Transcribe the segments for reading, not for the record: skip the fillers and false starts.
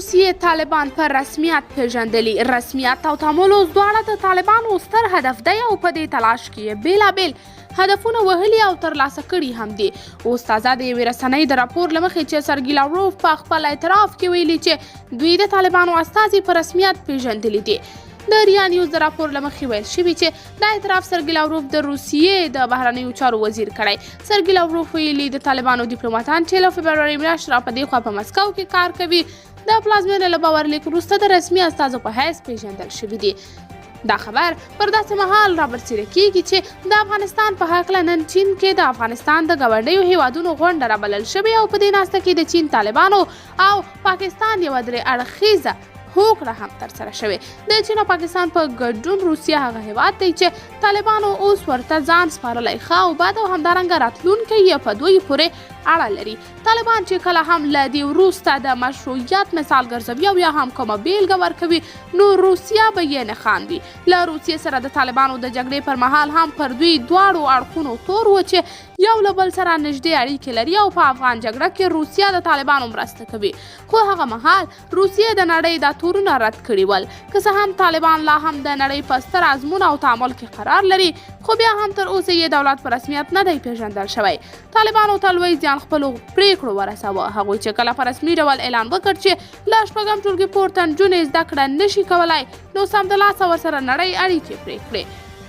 روسیې طالبان په رسمیت پیژندلي. رسمیت او تعامل اوس دواړه د طالبانو ستر هدف دی او په دې تلاش کې یې بیلابیل هدفونه وهلي او ترلاسه کړي هم دي. اوس تازه د یوې رسنۍ د راپور له مخې چې سرګي لاوروف په خپل اعتراف کې ویلي چې دوی د طالبانو استازي په رسمیت پیژندلي دي. د ریا نیوز د راپور له مخې ویل شوي چې دا اعتراف سرګي لاوروف د روسیې د بهرنیو چارو وزیر کړی. سرګي لاوروف ویلي د طالبانو ډیپلوماتان چې له فبروري میاشتې را په دې خوا په مسکو کې کار کوي د پلازمینې له باورلیک وروسته د رسمي استازو په حیث پیژندل شوي دي. دا خبر پر داسې مهال رابرسېره کیږي چې د افغانستان په هکله نن چین کې د افغانستان د ګاونډیو هیوادونو غونډه رابلل شوې او په دې ناسته کې د چین طالبانو او پاکستان یوه درې اړخیزه هوکړه هم ترسره شوې. د چین او پاکستان په ګډون روسیه هغه هیواد دی چې طالبانو اوس ورته ځان سپارلی ښه او بد او همدارنګه راتلونکی یې په دوی پورې اړه لري. طالبان چې کله هم له دې وروسته د مشروعیت مثال ګرځوي او یا هم کومه بیلګه ورکوي نو روسیه به یې نه خاندي. له روسیې سره د طالبانو د جګړې پر مهال هم پر دوی دواړو اړخونو تور و چې یو له بل سره نږدې اړیکې لري او په افغان جګړه کې روسیه د طالبانو مرسته کوي. خو هغه مهال روسیې د نړۍ دا تورونه رد کړي ول. که څه هم طالبان لا هم د نړۍ په ستر ازمون او تعامل کې قرار لري خو بیا هم تر اوسه یې دولت په رسمیت نه دی پیژندل شوی. طالبانو ته لوی زیان خپلو پریکړو ورساوه. هغوی چې کله په رسمي ډول اعلان وکړ چې له شپږم ټولګي پورته نجونې زده کړه نشي کولی نو سمدلاسه ورسره نړۍ اړیکې پرې کړې.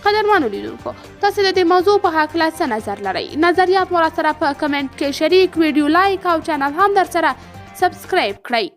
قدرمنو لیدونکو تاسو د دې موضوع په هکله څه نظر لرئ؟ نظریات مو راسره په کمنټ کې شریک، ویډیو لایک او چینل هم در سره سبسکرایب کړئ.